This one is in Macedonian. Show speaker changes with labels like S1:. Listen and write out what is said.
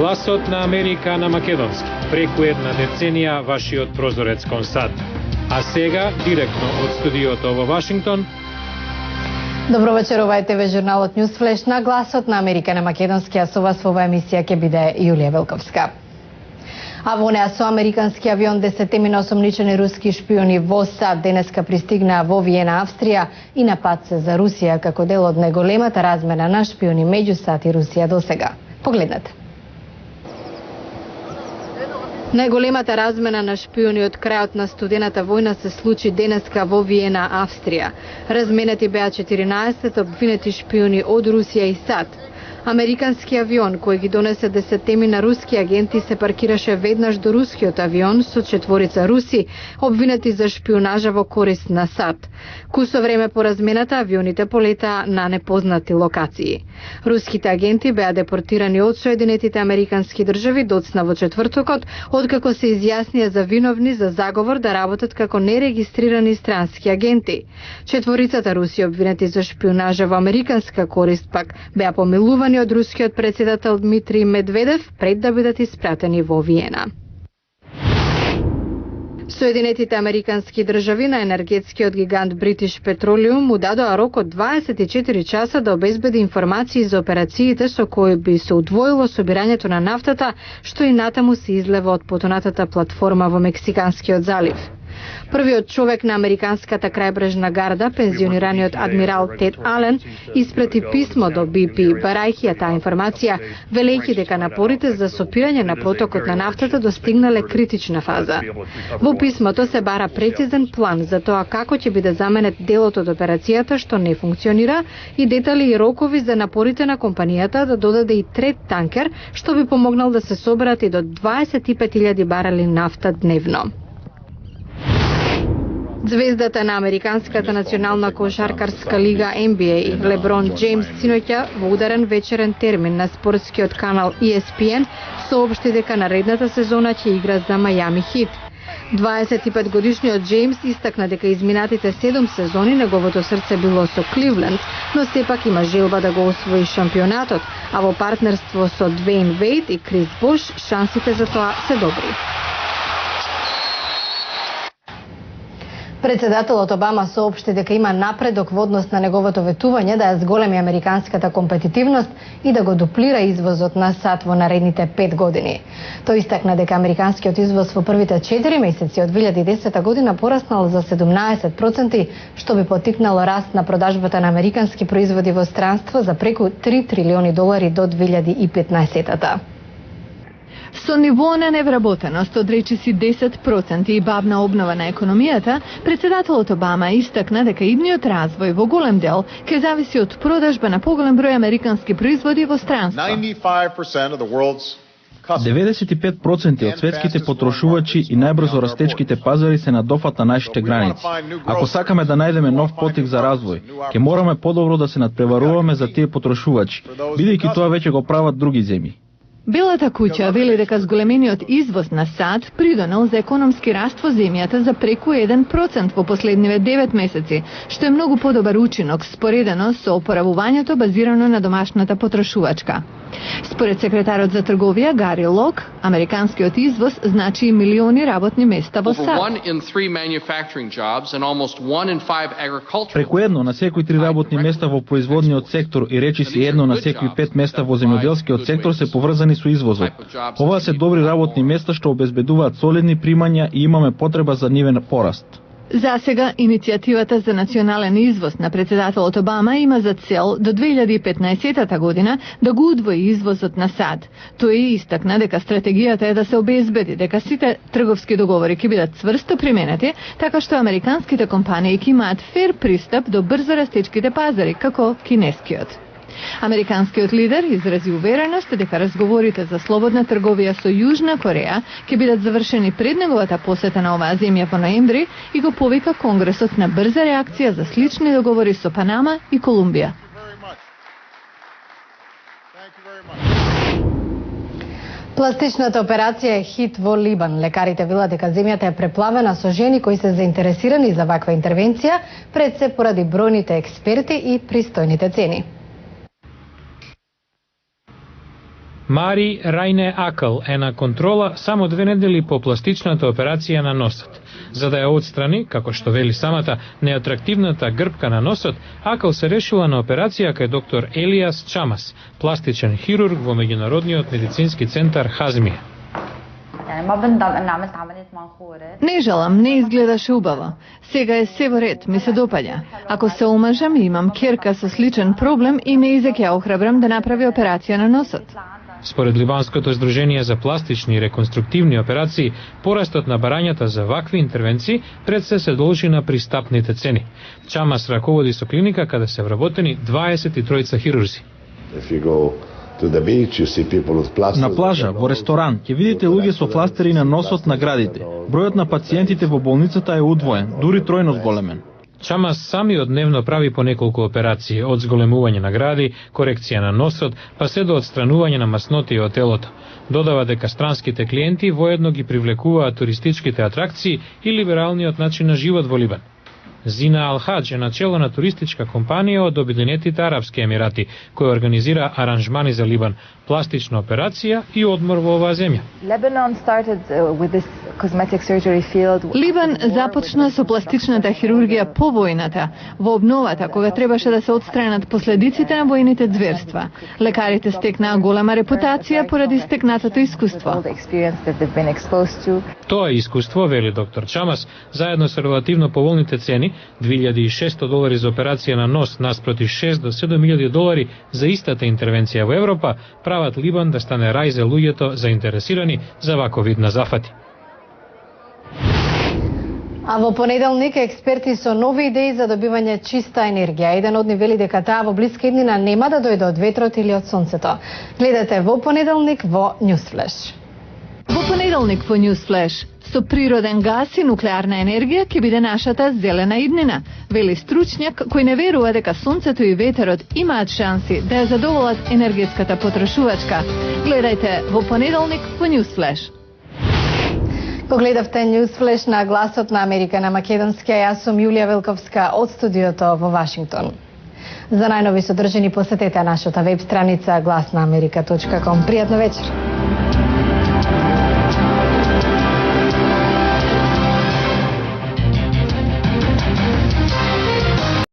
S1: Гласот на Америка на македонски. Преку една деценија вашиот прозорец кон САД. А сега, директно од студиото во Вашингтон.
S2: Добро вечер, ова е ТВ журналот Ньюсфлеш на Гласот на Америка на македонски, а со вас во оваа емисија ќе биде Јулија Велковска. А во неа со американски авион 10 осомничени руски шпиони во САД денеска пристигнаа во Виена, Австрија и на пат се за Русија како дел од најголемата размена на шпиони меѓу САД и Русија досега. Погледнете. Најголемата размена на шпиони од крајот на студената војна се случи денеска во Виена, Австрија. Разменети беа 14 обвинети шпиони од Русија и САД. Американски авион кој ги донесе 10 руски агенти се паркираше веднаш до рускиот авион со 4 руси обвинети за шпионажа во корист на САД. Кусо време по размената авионите полетаа на непознати локации. Руските агенти беа депортирани од Соединетите американски држави доцна во четвртокот, откако се изјаснија за виновни за заговор да работат како нерегистрирани странски агенти. 4 руси обвинети за шпионажа во американска корист пак беа помилувани од рускиот председател Дмитрий Медведев пред да бидат испратени во Виена. Соединетите американски држави на енергетскиот гигант British Petroleum му дадоа рок од 24 часа да обезбеди информации за операциите со кои би се удвоило собирањето на нафтата, што и натаму се излева од потонатата платформа во Мексиканскиот залив. Првиот човек на американската крајбрежна гарда, пензионираниот адмирал Тед Ален, испрати писмо до BP, барајќи ја таа информација, велејќи дека напорите за сопирање на протокот на нафтата достигнале критична фаза. Во писмото се бара прецизен план за тоа како ќе биде заменет делот од операцијата што не функционира и детали и рокови за напорите на компанијата да додаде и трет танкер, што би помогнал да се соберат и до 25.000 барели нафта дневно. Звездата на Американската национална кошаркарска лига NBA, Леброн Джеймс, синоќа во ударен вечерен термин на спортскиот канал ESPN соопшти дека наредната сезона ќе игра за Мајами Хит. 25-годишниот Джеймс истакна дека изминатите 7 сезони неговото срце било со Кливленд, но сепак има желба да го освои шампионатот, а во партнерство со Двейн Вейд и Крис Бош шансите за тоа се добри. Председателот Обама соопшти дека има напредок во однос на неговото ветување да ја зголеми американската компетитивност и да го дуплира извозот на САД во наредните 5 години. Тој истакна дека американскиот извоз во првите 4 месеци од 2010 година пораснал за 17%, што би поттикнало раст на продажбата на американски производи во странство за преку $3 трилиони до 2015-та.
S3: Со ниво на невработеност од речиси 10% и бавна обнова на економијата, председателот Обама истакна дека идниот развој во голем дел ќе зависи од продажба на поголем број американски производи во странство.
S4: 95% од светските потрошувачи и најбрзо растечките пазари се на дофат на нашите граници. Ако сакаме да најдеме нов потик за развој, ќе мораме подобро да се надпреваруваме за тие потрошувачи, бидејќи тоа веќе го прават други земји.
S3: Белата куќа вели дека зголемениот извоз на САД придонел за економски раст во земјата за преку 1% во последниве 9 месеци, што е многу подобар учинок споредено со опоравувањето базирано на домашната потрошувачка. Според секретарот за трговија Гари Лок, американскиот извоз значи и милиони работни места во САД.
S4: Преку едно на секои 3 работни места во производниот сектор и речиси едно на секои 5 места во земјоделскиот сектор се поврзани со извозот. Оваа се добри работни места што обезбедуваат солидни примања и имаме потреба за нивен пораст.
S3: За сега, иницијативата за национален извоз на председателот Обама има за цел до 2015 година да го удвои извозот на САД. Тој истакна дека стратегијата е да се обезбеди дека сите трговски договори ќе бидат цврсто применети, така што американските компании ќе имаат фер пристап до брзо растечките пазари, како кинескиот. Американскиот лидер изрази увереност дека разговорите за слободна трговија со Јужна Кореја ќе бидат завршени пред неговата посета на оваа земја во ноември и го повика Конгресот на брза реакција за слични договори со Панама и Колумбија.
S2: Пластичната операција е хит во Либан. Лекарите велат дека земјата е преплавена со жени кои се заинтересирани за ваква интервенција, пред се поради бројните експерти и пристојните цени.
S1: Мари Рајне Акл е на контрола само 2 недели по пластичната операција на носот. За да ја отстрани, како што вели самата, неатрактивната грбка на носот, Акл се решила на операција кај доктор Елиас Чамас, пластичен хирург во меѓународниот медицински центар Хазмија.
S3: Не жалам, не изгледаше убаво. Сега е се во ред, ми се допаѓа. Ако се омажам и имам керка со сличен проблем и ме Изек ја охрабрам да направи операција на носот.
S1: Според Либанското здружение за пластични и реконструктивни операции, порастот на барањата за вакви интервенции пред се должи на пристапните цени. Чамас раководи со клиника каде се вработени 23 хирурзи.
S4: На плажа, во ресторан, ќе видите луѓе со фластери на носот на градите. Бројот на пациентите во болницата е удвоен, дури тројно зголемен.
S1: Чамас самиот дневно прави по неколку операции, од зголемување на гради, корекција на носот, па се до отстранување на масноти од телото. Додава дека странските клиенти воедно ги привлекуваат туристичките атракции и либералниот начин на живот во Либан. Зина Ал-Хадж е начело на туристичка компанија од Обединетите Арапски Емирати, која организира аранжмани за Либан, пластична операција и одмор во оваа земја.
S3: Либан започна со пластичната хирургија по војната, во обновата, кога требаше да се отстранат последиците на војните зверства. Лекарите стекнаа голема репутација поради стекнатото искуство.
S1: Тоа искуство, вели доктор Чамас, заедно со релативно поволните цени, $2,600 за операција на нос наспроти $6 до $7,000 за истата интервенција во Европа, прават Либан да стане рај за луѓето заинтересирани за ваков вид на зафати.
S2: А во понеделник експерти со нови идеи за добивање чиста енергија. Еден од нив вели дека таа во блиска иднина нема да дојде од ветрот или од сонцето. Гледате во понеделник во Newsflash.
S3: Во понеделник во Newsflash, со природен газ и нуклеарна енергија ќе биде нашата зелена иднина, вели стручњак кој не верува дека сонцето и ветерот имаат шанси да ја задоволат енергетската потрошувачка. Гледајте во понеделник во Newsflash.
S2: Го гледавте Newsflash на Гласот на Америка на македонски, а јас сум Јулија Велковска од студиото во Вашингтон. За најнови содржини посетете нашата веб страница glasnaamerika.com. Пријатна вечер.